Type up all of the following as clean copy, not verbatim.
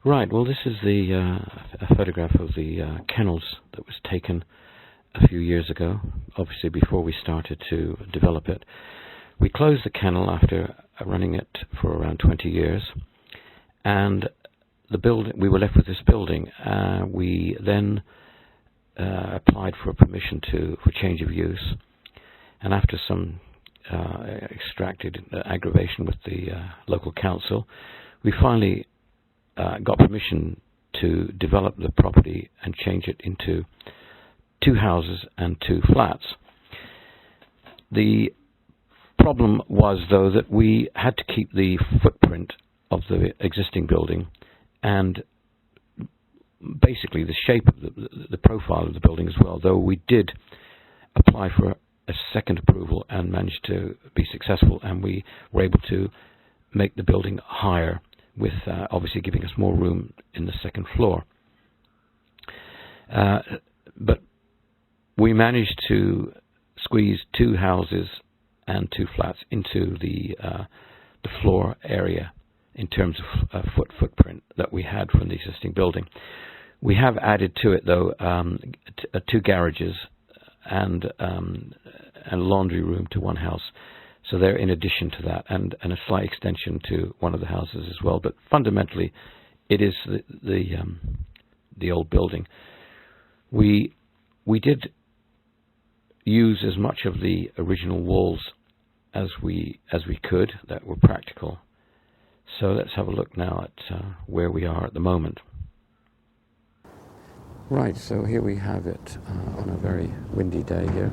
Right, well this is a photograph of the kennels that was taken a few years ago, obviously before we started to develop it. We closed the kennel after running it for around 20 years, and we were left with this building. We then applied for permission for change of use, and after some extracted aggravation with the local council, we finally got permission to develop the property and change it into 2 houses and 2 flats. The problem was, though, that we had to keep the footprint of the existing building and basically the shape of the profile of the building as well, though we did apply for a second approval and managed to be successful, and we were able to make the building higher, with obviously giving us more room in the second floor. But we managed to squeeze 2 houses and 2 flats into the floor area in terms of footprint that we had from the existing building. We have added to it, though, 2 garages and a laundry room to 1 house. So they're in addition to that, and a slight extension to one of the houses as well. But fundamentally, it is the old building. We did use as much of the original walls as we could that were practical. So let's have a look now at where we are at the moment. Right, so here we have it on a very windy day here.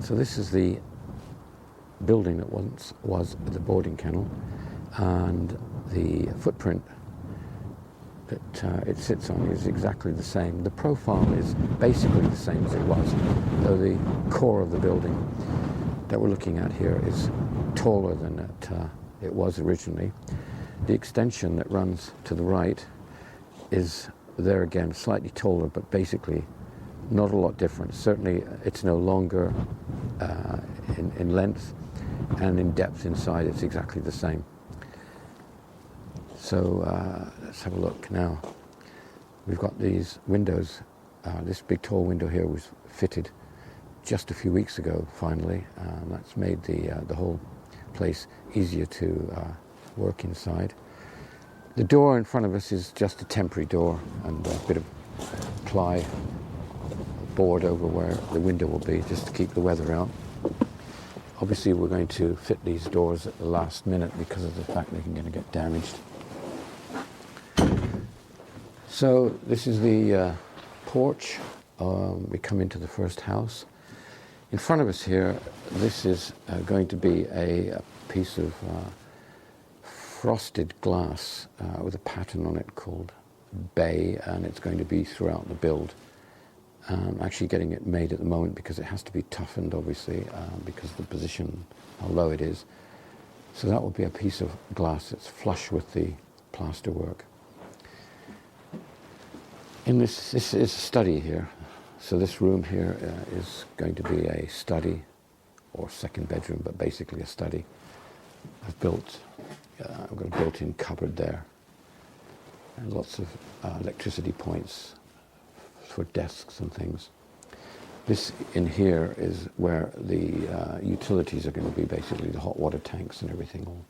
So this is the building that once was the boarding kennel, and the footprint that it sits on is exactly the same. The profile is basically the same as it was, though the core of the building that we're looking at here is taller than it was originally. The extension that runs to the right is there again, slightly taller, but basically not a lot different. Certainly it's no longer in length, and in depth inside it's exactly the same. So let's have a look now. We've got these windows. This big tall window here was fitted just a few weeks ago finally, and that's made the whole place easier to work inside. The door in front of us is just a temporary door and a bit of ply board over where the window will be, just to keep the weather out. Obviously we're going to fit these doors at the last minute because of the fact they're going to get damaged. So this is the porch. We come into the first house. In front of us here, this is going to be a piece of frosted glass with a pattern on it called Bay, and it's going to be throughout the build. Actually getting it made at the moment because it has to be toughened, obviously, because of the position, how low it is. So that will be a piece of glass that's flush with the plaster work. In this is a study here. So this room here is going to be a study or second bedroom, but basically a study. I've got a built-in cupboard there, and lots of electricity points for desks and things. This in here is where the utilities are going to be, basically the hot water tanks and everything all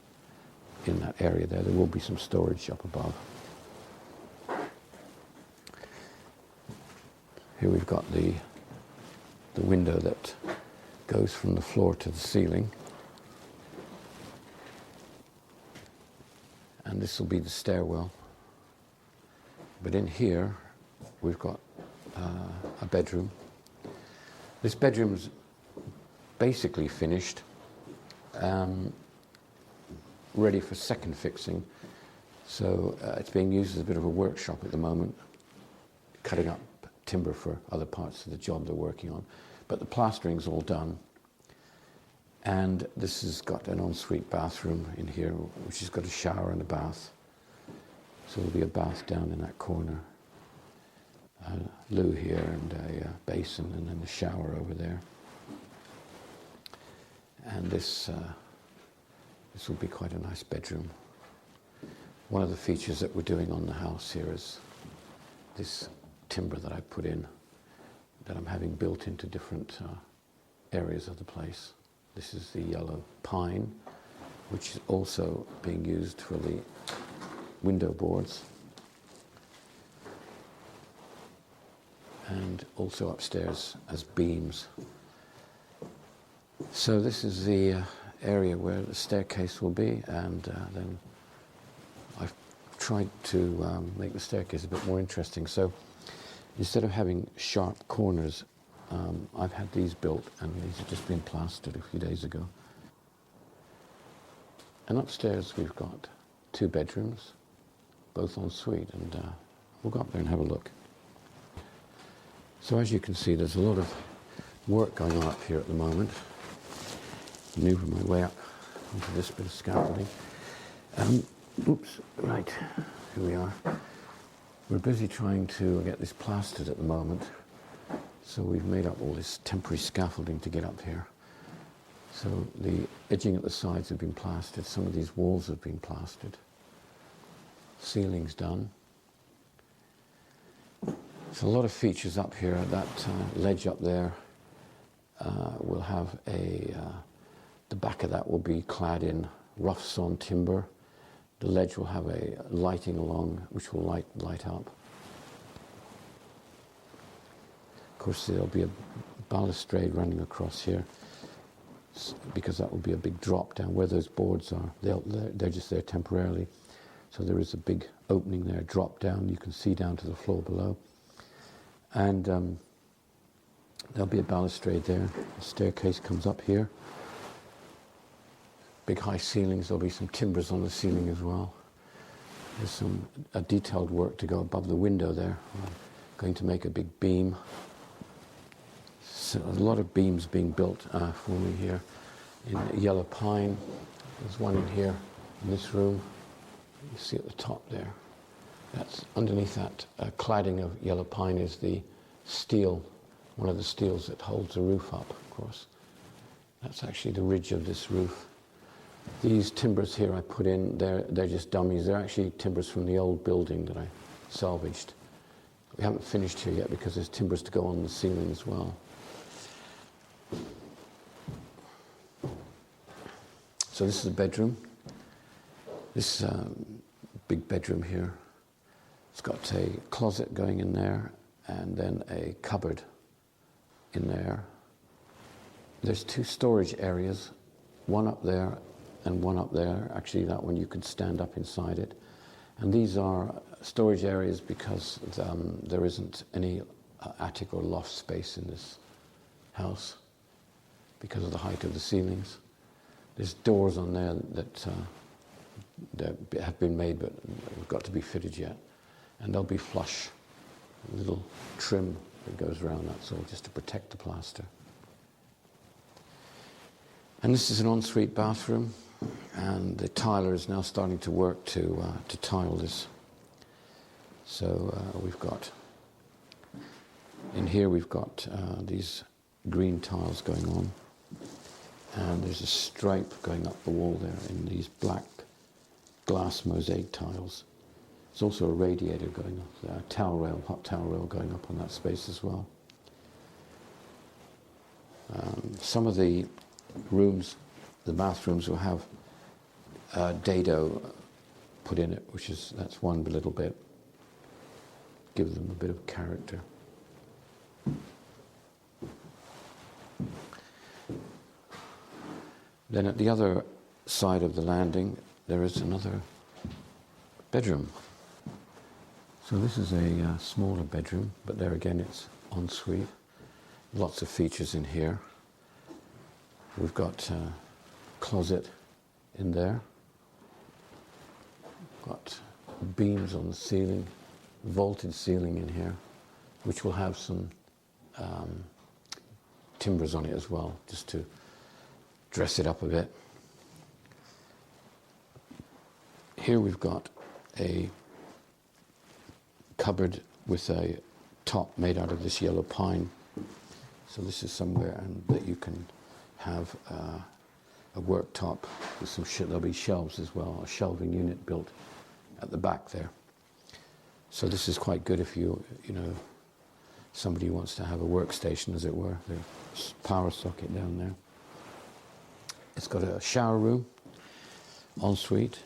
in that area there. There will be some storage up above. Here we've got the window that goes from the floor to the ceiling. And this will be the stairwell. But in here we've got a bedroom. This bedroom's basically finished, ready for second fixing. So it's being used as a bit of a workshop at the moment, cutting up timber for other parts of the job they're working on. But the plastering's all done. And this has got an ensuite bathroom in here, which has got a shower and a bath. So there'll be a bath down in that corner. A loo here and a basin, and then the shower over there. And this will be quite a nice bedroom. One of the features that we're doing on the house here is this timber that I put in, that I'm having built into different areas of the place. This is the yellow pine, which is also being used for the window boards. And also upstairs as beams. So this is the area where the staircase will be, and then I've tried to make the staircase a bit more interesting. So instead of having sharp corners, I've had these built, and these have just been plastered a few days ago. And upstairs we've got 2 bedrooms, both en suite, and we'll go up there and have a look. So as you can see, there's a lot of work going on up here at the moment. Maneuver my way up onto this bit of scaffolding. Oops, right, here we are. We're busy trying to get this plastered at the moment. So we've made up all this temporary scaffolding to get up here. So the edging at the sides have been plastered. Some of these walls have been plastered. Ceiling's done. So a lot of features up here. That ledge up there will have the back of that will be clad in rough sawn timber. The ledge will have a lighting along, which will light up. Of course, there'll be a balustrade running across here, because that will be a big drop down where those boards are. They're just there temporarily. So there is a big opening there, drop down. You can see down to the floor below. And there'll be a balustrade there. The staircase comes up here. Big high ceilings. There'll be some timbers on the ceiling as well. There's some detailed work to go above the window there. I'm going to make a big beam. So a lot of beams being built for me here in yellow pine. There's one in here in this room. You see at the top there. That's underneath that cladding of yellow pine is the steel, one of the steels that holds the roof up, of course. That's actually the ridge of this roof. These timbers here I put in, they're just dummies. They're actually timbers from the old building that I salvaged. We haven't finished here yet because there's timbers to go on the ceiling as well. So this is a bedroom. This big bedroom here. It's got a closet going in there and then a cupboard in there. There's 2 storage areas, one up there and one up there. Actually, that one you could stand up inside it. And these are storage areas because there isn't any attic or loft space in this house because of the height of the ceilings. There's doors on there that have been made but have got to be fitted yet. And they'll be flush, a little trim that goes around, that's all, just to protect the plaster. And this is an ensuite bathroom, and the tiler is now starting to work to tile this. So we've got, in here we've got these green tiles going on, and there's a stripe going up the wall there in these black glass mosaic tiles. There's also a radiator going up there, a towel rail, hot towel rail going up on that space as well. Some of the rooms, the bathrooms will have dado put in it, that's one little bit. Give them a bit of character. Then at the other side of the landing, there is another bedroom. So this is a smaller bedroom, but there again it's en suite. Lots of features in here. We've got a closet in there. Got beams on the ceiling, vaulted ceiling in here, which will have some timbers on it as well, just to dress it up a bit. Here we've got a cupboard with a top made out of this yellow pine. So this is somewhere that you can have a worktop with some there'll be shelves as well, a shelving unit built at the back there. So this is quite good if somebody wants to have a workstation, as it were. There's a power socket down there. It's got a shower room, ensuite,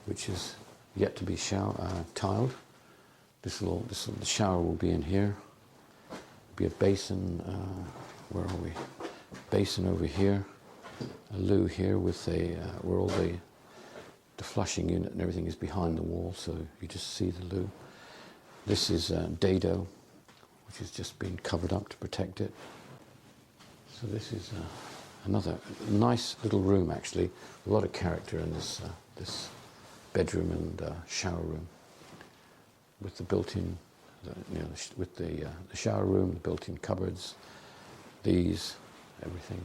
which is yet to be tiled. The shower will be in here. There'll be a basin. Where are we? Basin over here. A loo here with where all the flushing unit and everything is behind the wall, so you just see the loo. This is dado, which has just been covered up to protect it. So this is another nice little room, actually. A lot of character in this bedroom and shower room, with the built-in, with the shower room, the built-in cupboards, everything.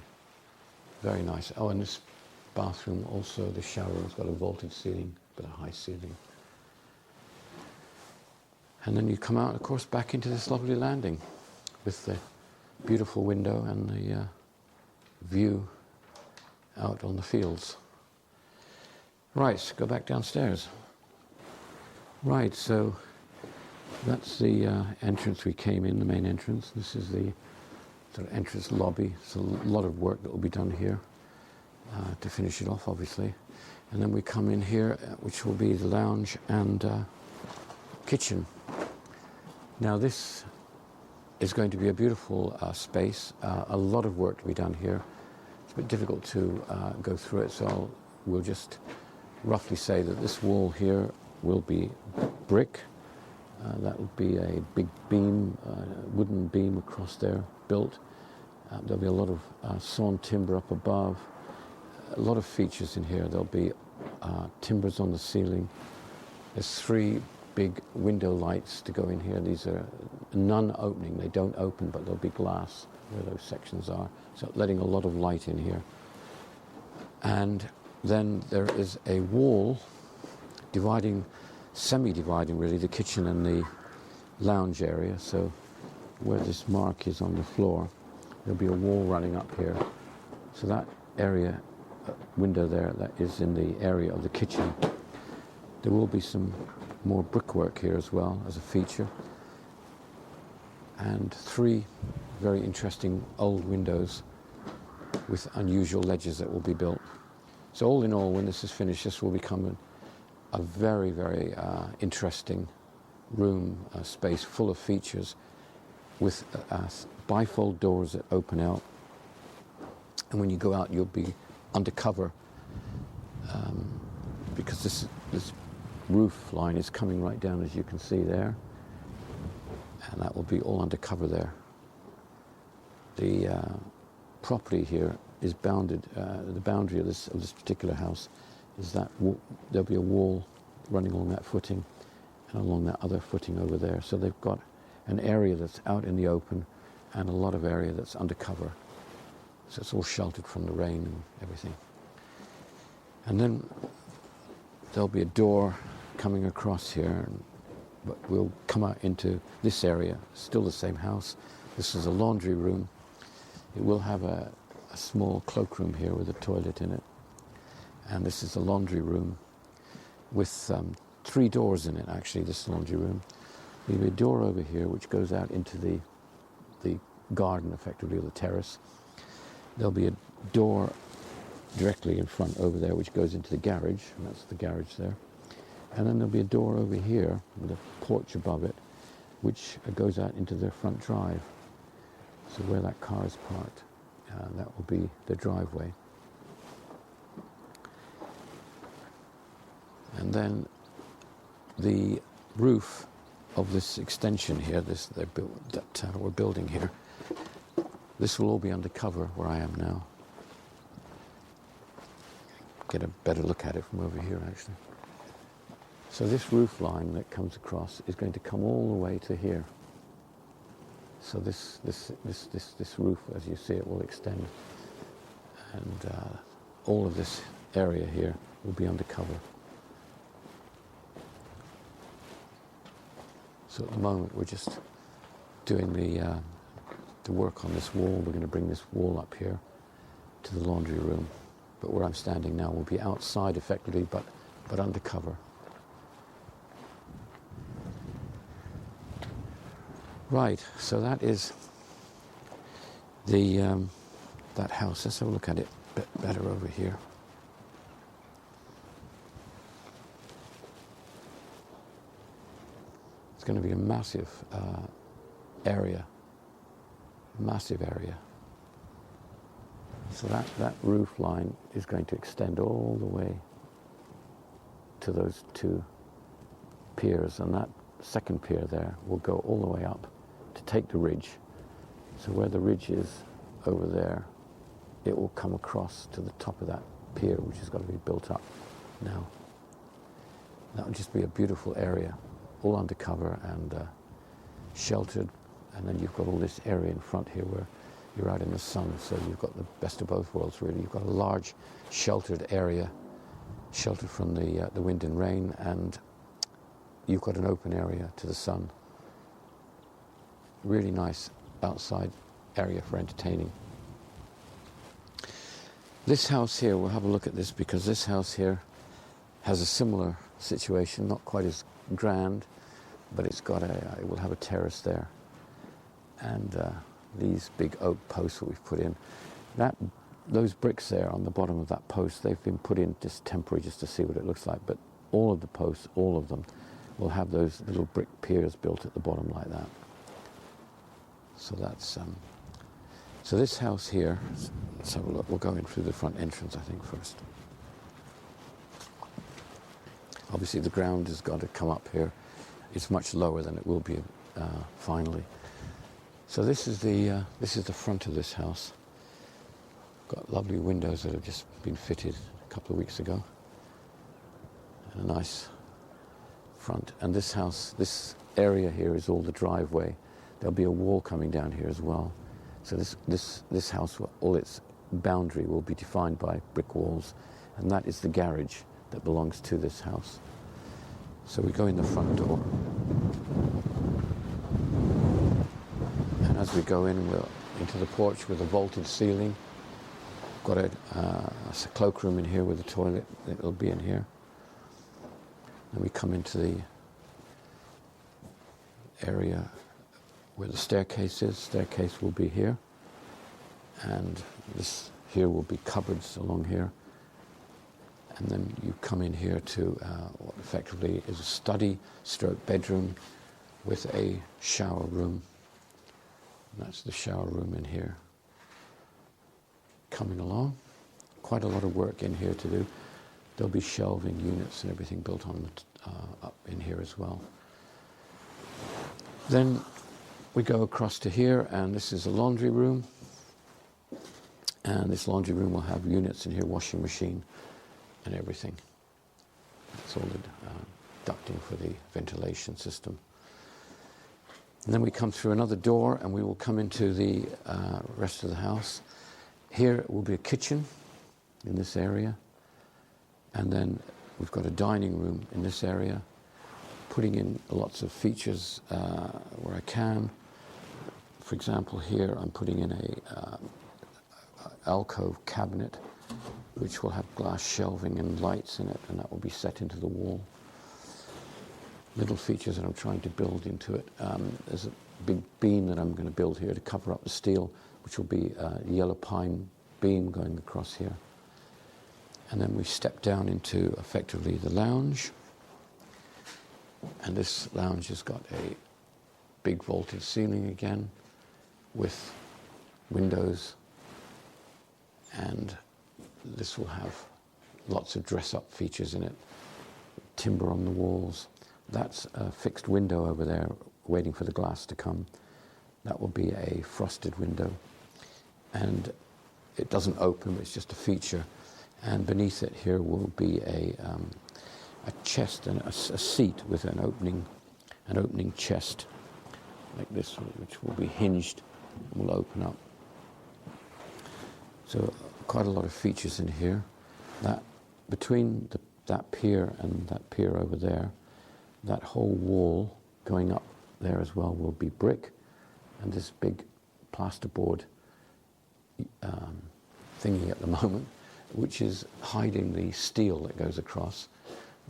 Very nice. Oh, and this bathroom also, the shower room's got a vaulted ceiling, but a high ceiling. And then you come out, of course, back into this lovely landing with the beautiful window and the view out on the fields. Right, go back downstairs. Right, so that's the entrance we came in, the main entrance. This is the sort of entrance lobby. So a lot of work that will be done here to finish it off, obviously. And then we come in here, which will be the lounge and kitchen. Now this is going to be a beautiful space. A lot of work to be done here. It's a bit difficult to go through it, so we'll just roughly say that this wall here will be brick. That will be a big beam, wooden beam across there, built. There'll be a lot of sawn timber up above. A lot of features in here. There'll be timbers on the ceiling. There's 3 big window lights to go in here. These are non-opening. They don't open, but there'll be glass where those sections are. So letting a lot of light in here. And then there is a wall dividing, semi-dividing really, the kitchen and the lounge area. So where this mark is on the floor, there'll be a wall running up here. So that area, window there, that is in the area of the kitchen. There will be some more brickwork here as well as a feature. And 3 very interesting old windows with unusual ledges that will be built. So all in all, when this is finished, this will become a very, very interesting room, space full of features with bifold doors that open out. And when you go out, you'll be undercover because this roof line is coming right down, as you can see there. And that will be all undercover there. The property here is bounded, the boundary of this particular house is that there'll be a wall running along that footing and along that other footing over there. So they've got an area that's out in the open and a lot of area that's undercover. So it's all sheltered from the rain and everything. And then there'll be a door coming across here, but we'll come out into this area, still the same house. This is a laundry room. It will have a small cloakroom here with a toilet in it. And this is a laundry room with 3 doors in it, actually, this laundry room. There'll be a door over here which goes out into the garden, effectively, or the terrace. There'll be a door directly in front over there which goes into the garage, and that's the garage there. And then there'll be a door over here with a porch above it which goes out into their front drive. So where that car is parked, that will be the driveway. And then the roof of this extension here, that we're building here, this will all be undercover where I am now. Get a better look at it from over here, actually. So this roof line that comes across is going to come all the way to here. So this roof, as you see it, will extend, and all of this area here will be undercover. So at the moment we're just doing the work on this wall. We're going to bring this wall up here to the laundry room. But where I'm standing now will be outside effectively, but but undercover. Right, so that is the that house. Let's have a look at it a bit better over here. It's going to be a massive area. Massive area. So that roof line is going to extend all the way to those two piers, and that second pier there will go all the way up to take the ridge. So where the ridge is over there, it will come across to the top of that pier, which has got to be built up now. That will just be a beautiful area, all undercover and sheltered. And then you've got all this area in front here where you're out in the sun, so you've got the best of both worlds, really. You've got a large sheltered area, sheltered from the wind and rain, and you've got an open area to the sun. Really nice outside area for entertaining. This house here, we'll have a look at this, because this house here has a similar situation, not quite as grand, but it will have a terrace there. And these big oak posts that we've put in, those bricks there on the bottom of that post, they've been put in just temporary, just to see what it looks like. But all of the posts, all of them, will have those little brick piers built at the bottom like that. So that's so this house here. Let's have a look. We'll go in through the front entrance, I think, first. Obviously, the ground has got to come up here. It's much lower than it will be finally. So this is the front of this house. Got lovely windows that have just been fitted a couple of weeks ago. And a nice front. And this house, this area here is all the driveway. There'll be a wall coming down here as well. So this house, all its boundary will be defined by brick walls, and that is the garage that belongs to this house. So we go in the front door. And as we go in, we're into the porch with a vaulted ceiling. Got a cloakroom in here with a toilet that will be in here. And we come into the area where the staircase is. Staircase will be here. And this here will be cupboards along here. And then you come in here to what effectively is a study stroke bedroom with a shower room. And that's the shower room in here. Coming along. Quite a lot of work in here to do. There'll be shelving units and everything built on up in here as well. Then we go across to here, and this is a laundry room. And this laundry room will have units in here, washing machine and everything. That's all the ducting for the ventilation system. And then we come through another door, and we will come into the rest of the house. Here will be a kitchen in this area. And then we've got a dining room in this area, putting in lots of features where I can. For example, here I'm putting in a alcove cabinet, which will have glass shelving and lights in it, and that will be set into the wall. Little features that I'm trying to build into it. There's a big beam that I'm going to build here to cover up the steel, which will be a yellow pine beam going across here. And then we step down into effectively the lounge. And this lounge has got a big vaulted ceiling again with windows. And this will have lots of dress-up features in it. Timber on the walls. That's a fixed window over there waiting for the glass to come. That will be a frosted window. And it doesn't open, it's just a feature. And beneath it here will be a chest and a seat with an opening chest like this, which will be hinged and will open up. So quite a lot of features in here. That between that pier and that pier over there, that whole wall going up there as well will be brick, and this big plasterboard thingy at the moment, which is hiding the steel that goes across.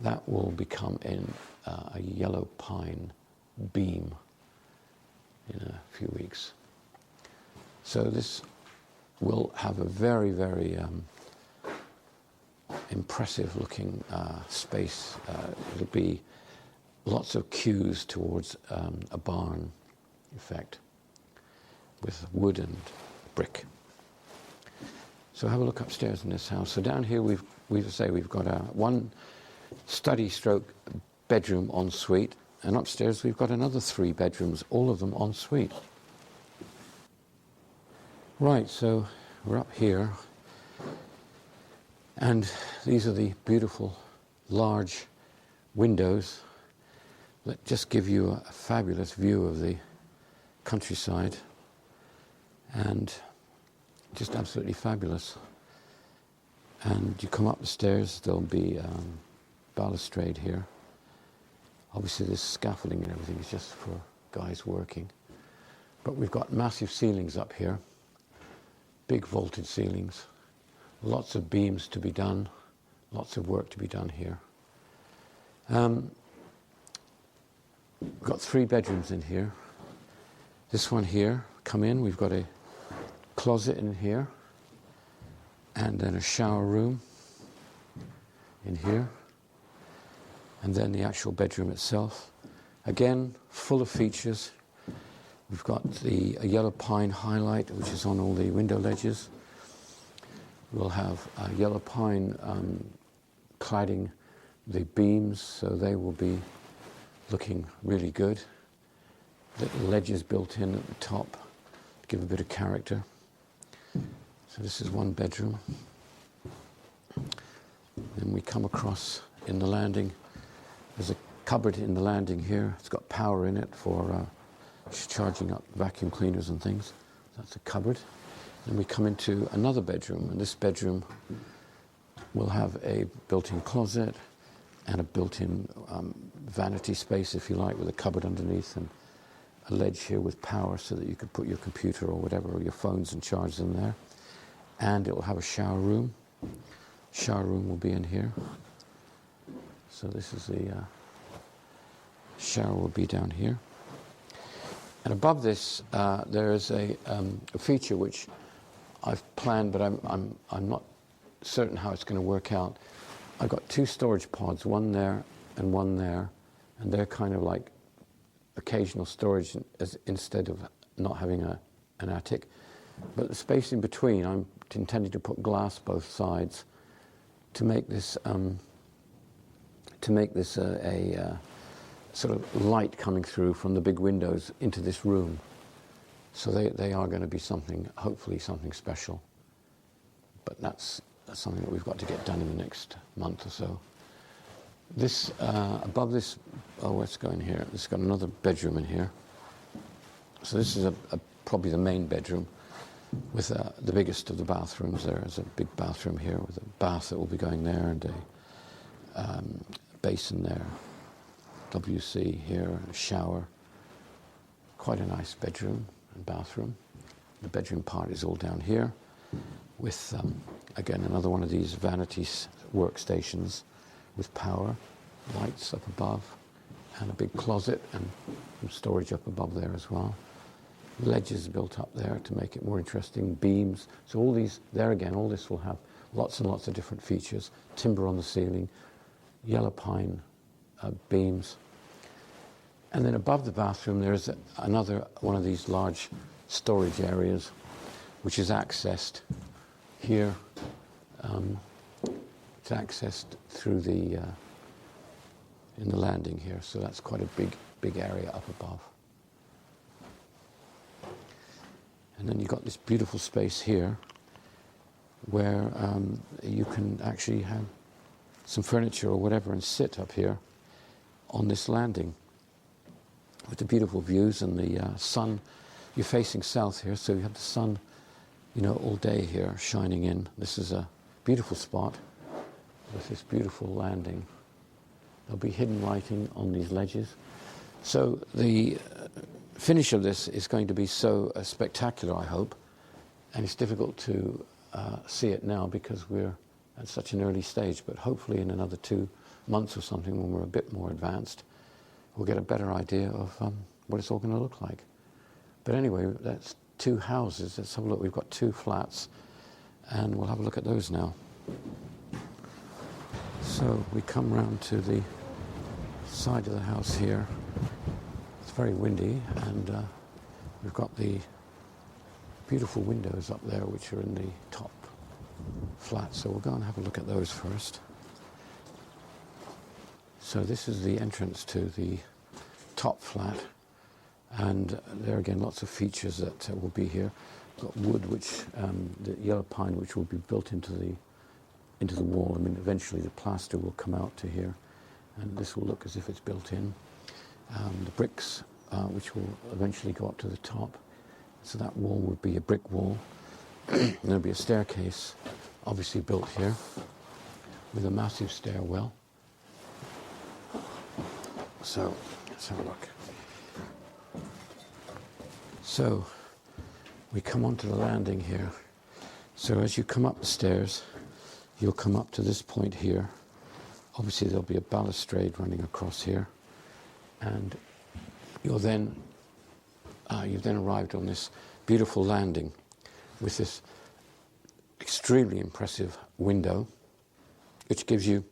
that will become in a yellow pine beam in a few weeks. So this will have a very, very impressive looking space. It'll be lots of cues towards a barn effect with wood and brick. So have a look upstairs in this house. So down here we've got one study stroke bedroom ensuite, and upstairs we've got another 3 bedrooms, all of them ensuite. Right, so we're up here, and these are the beautiful large windows that just give you a fabulous view of the countryside, and just absolutely fabulous. And you come up the stairs, there'll be balustrade here. Obviously this scaffolding and everything is just for guys working. But we've got massive ceilings up here, big vaulted ceilings, lots of beams to be done, lots of work to be done here. We've got 3 bedrooms in here. This one here, come in, we've got a closet in here, and then a shower room in here, and then the actual bedroom itself. Again, full of features. We've got a yellow pine highlight, which is on all the window ledges. We'll have a yellow pine cladding the beams, so they will be looking really good. Little ledges built in at the top to give a bit of character. So this is one bedroom. Then we come across in the landing. There's a cupboard in the landing here. It's got power in it for charging up vacuum cleaners and things. That's a cupboard. Then we come into another bedroom, and this bedroom will have a built-in closet and a built-in vanity space, if you like, with a cupboard underneath and a ledge here with power so that you could put your computer or whatever, or your phones, and charge them there. And it will have a shower room. Shower room will be in here. So this is the shower will be down here. And above this, there is a feature which I've planned, but I'm not certain how it's going to work out. I've got 2 storage pods, one there and one there, and they're kind of like occasional storage instead of not having an attic. But the space in between, I'm intending to put glass both sides to make this a sort of light coming through from the big windows into this room. So they are going to be something, hopefully something special. But that's something that we've got to get done in the next month or so. This, above this, let's go in here. It's got another bedroom in here. So this is probably the main bedroom with the biggest of the bathrooms. There is a big bathroom here with a bath that will be going there, and a basin there, WC here, a shower. Quite a nice bedroom and bathroom. The bedroom part is all down here with, again, another one of these vanity workstations with power, lights up above, and a big closet and some storage up above there as well. Ledges built up there to make it more interesting, beams. So all these, there again, all this will have lots and lots of different features. Timber on the ceiling, yellow pine beams. And then above the bathroom there is another one of these large storage areas which is accessed here. It's accessed through in the landing here, so that's quite a big area up above. And then you've got this beautiful space here where you can actually have some furniture or whatever and sit up here on this landing with the beautiful views and the sun. You're facing south here, so you have the sun, all day here shining in. This is a beautiful spot with this beautiful landing. There'll be hidden lighting on these ledges. So the finish of this is going to be so spectacular, I hope, and it's difficult to see it now because we're at such an early stage, but hopefully in another 2 months or something, when we're a bit more advanced, we'll get a better idea of what it's all going to look like. But anyway, that's 2 houses. Let's have a look. We've got 2 flats, and we'll have a look at those now. So we come round to the side of the house here. It's very windy, and we've got the beautiful windows up there which are in the top flat. So we'll go and have a look at those first. So this is the entrance to the top flat, and there again lots of features that will be here. We've got wood, which the yellow pine, which will be built into the wall. I mean, eventually the plaster will come out to here, and this will look as if it's built in. The bricks, which will eventually go up to the top. So that wall would be a brick wall. And there'll be a staircase, obviously built here, with a massive stairwell. So let's have a look. So we come onto the landing here. So as you come up the stairs, you'll come up to this point here. Obviously there'll be a balustrade running across here, and you've then arrived on this beautiful landing with this extremely impressive window, which gives you,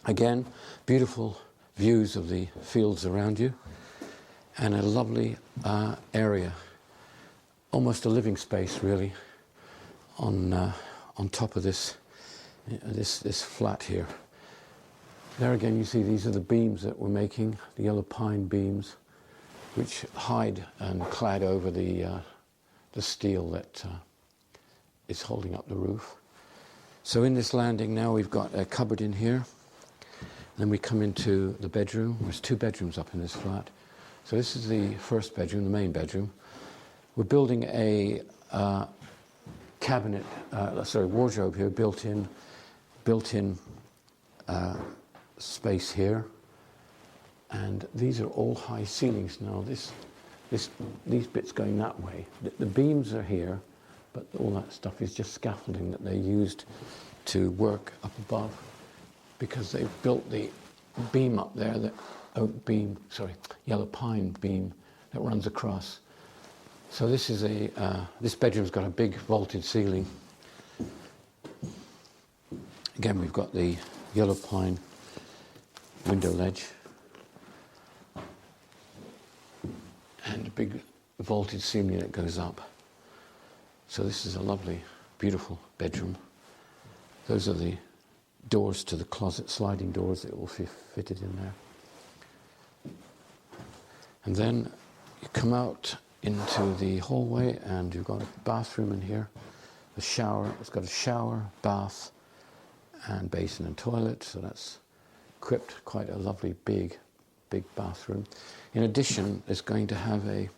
again, beautiful views of the fields around you, and a lovely area, almost a living space really, on top of this flat here. There again you see these are the beams that we're making, the yellow pine beams, which hide and clad over the steel that is holding up the roof. So in this landing now we've got a cupboard in here. Then we come into the bedroom. There's 2 bedrooms up in this flat. So this is the first bedroom, the main bedroom. We're building a wardrobe here, built-in space here. And these are all high ceilings now. These bits going that way. The beams are here, but all that stuff is just scaffolding that they used to work up above, because they've built the beam up there, yellow pine beam that runs across. So this is this bedroom's got a big vaulted ceiling. Again, we've got the yellow pine window ledge and a big vaulted ceiling that goes up. So this is a lovely, beautiful bedroom. Those are the doors to the closet, sliding doors that will be fitted in there. And then you come out into the hallway, and you've got a bathroom in here, a shower. It's got a shower, bath, and basin and toilet, so that's equipped. Quite a lovely big bathroom. In addition, it's going to have a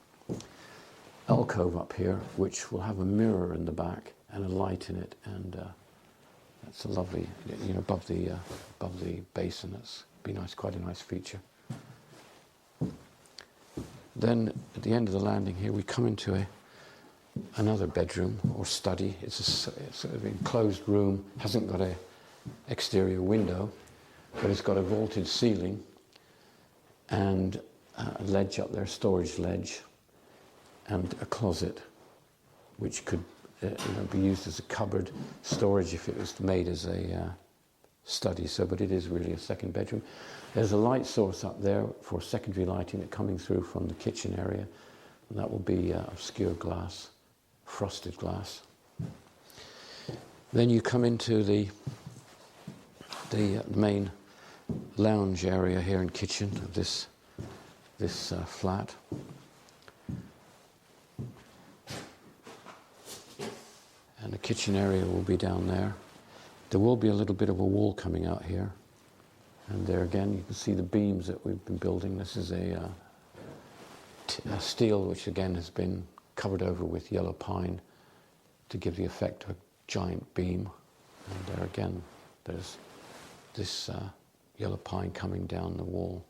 alcove up here, which will have a mirror in the back and a light in it, and that's a lovely, above the basin. That's be nice, quite a nice feature. Then at the end of the landing here, we come into another bedroom or study. It's a sort of enclosed room. Hasn't got a exterior window, but it's got a vaulted ceiling and a ledge up there, storage ledge, and a closet, which could be used as a cupboard storage if it was made as a study. So, but it is really a second bedroom. There's a light source up there for secondary lighting that coming through from the kitchen area, and that will be obscure glass, frosted glass. Then you come into the main lounge area here and kitchen of this flat. And the kitchen area will be down there. There will be a little bit of a wall coming out here. And there again, you can see the beams that we've been building. This is a steel which again has been covered over with yellow pine to give the effect of a giant beam. And there again, there's this yellow pine coming down the wall.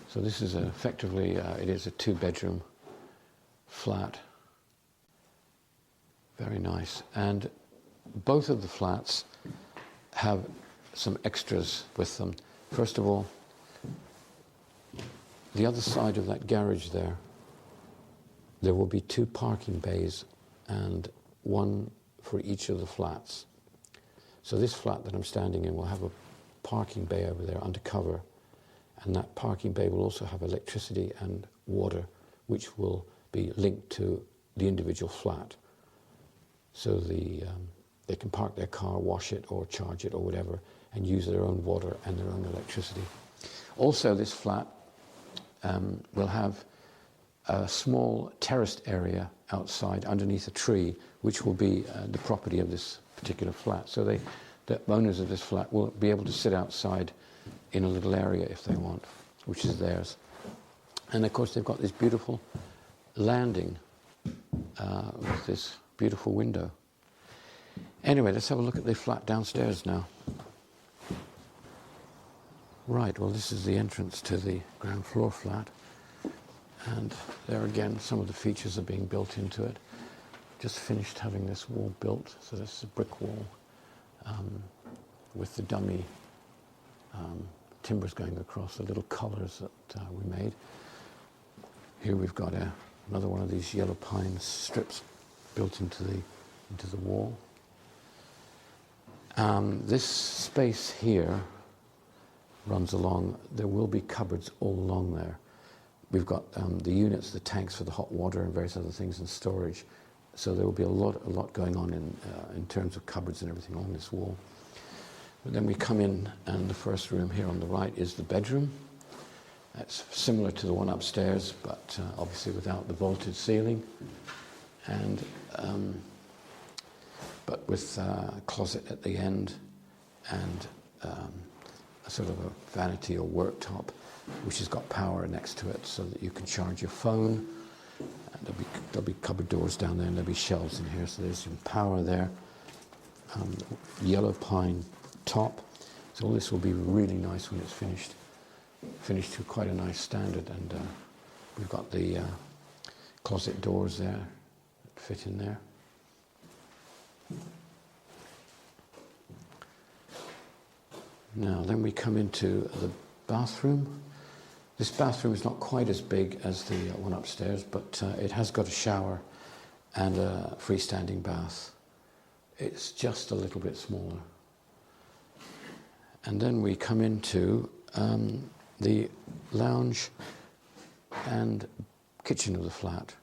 So this is effectively, it is a 2-bedroom flat. Very nice. And both of the flats have some extras with them. First of all, the other side of that garage there will be 2 parking bays and 1 for each of the flats. So this flat that I'm standing in will have a parking bay over there under cover, and that parking bay will also have electricity and water, which will be linked to the individual flat. So they can park their car, wash it or charge it or whatever, and use their own water and their own electricity. Also, this flat will have a small terraced area outside underneath a tree, which will be the property of this particular flat. So the owners of this flat will be able to sit outside in a little area if they want, which is theirs. And of course, they've got this beautiful landing with this beautiful window. Anyway, let's have a look at the flat downstairs now. Right, well, this is the entrance to the ground floor flat. And there again, some of the features are being built into it. Just finished having this wall built. So this is a brick wall with the dummy timbers going across, the little collars that we made. Here we've got another one of these yellow pine strips built into the wall. This space here runs along. There will be cupboards all along there. We've got the units, the tanks for the hot water and various other things in storage. So there will be a lot going on in terms of cupboards and everything along this wall. But then we come in, and the first room here on the right is the bedroom. That's similar to the one upstairs, but obviously without the vaulted ceiling, and but with a closet at the end, and a sort of a vanity or worktop, which has got power next to it, so that you can charge your phone. And there'll be cupboard doors down there, and there'll be shelves in here, so there's some power there. Yellow pine top, so all this will be really nice when it's finished to quite a nice standard. And we've got the closet doors there that fit in there. Now then we come into the bathroom. This bathroom is not quite as big as the one upstairs, but it has got a shower and a freestanding bath. It's just a little bit smaller. And then we come into the lounge and kitchen of the flat.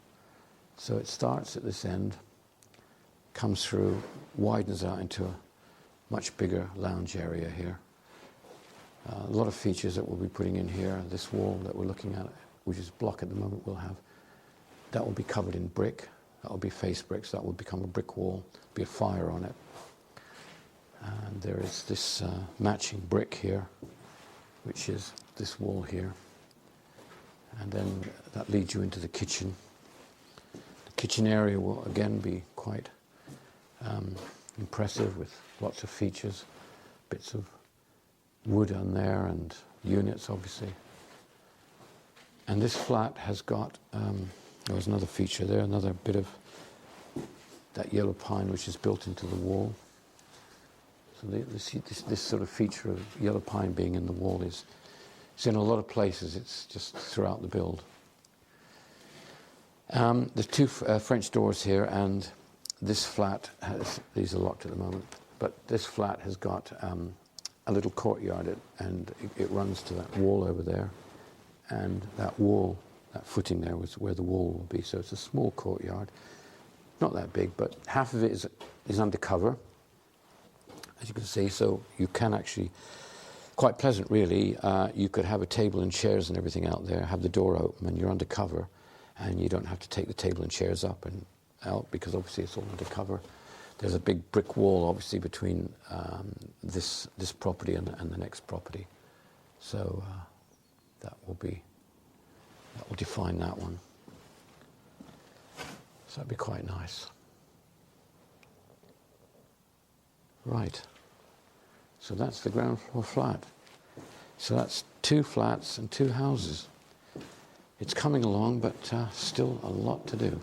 So it starts at this end, comes through, widens out into a much bigger lounge area here. A lot of features that we'll be putting in here. This wall that we're looking at, which is block at the moment, that will be covered in brick. That will be face bricks. That will become a brick wall. Be a fire on it. And there is this matching brick here, which is this wall here. And then that leads you into the kitchen. The kitchen area will again be quite impressive, with lots of features, bits of wood on there and units obviously. And this flat has got, there's another feature there, another bit of that yellow pine which is built into the wall. So this sort of feature of yellow pine being in the wall is in a lot of places. It's just throughout the build. There's 2 French doors here, and this flat has, these are locked at the moment, but this flat has got a little courtyard, and it runs to that wall over there, and that wall, that footing there was where the wall will be. So it's a small courtyard, not that big, but half of it is under cover, as you can see. So you can actually, quite pleasant really. You could have a table and chairs and everything out there, have the door open, and you're under cover, and you don't have to take the table and chairs up and out, because obviously it's all under cover. There's a big brick wall, obviously, between this property and the next property. So that will define that one. So that'd be quite nice. Right. So that's the ground floor flat. So that's 2 flats and 2 houses. It's coming along, but still a lot to do.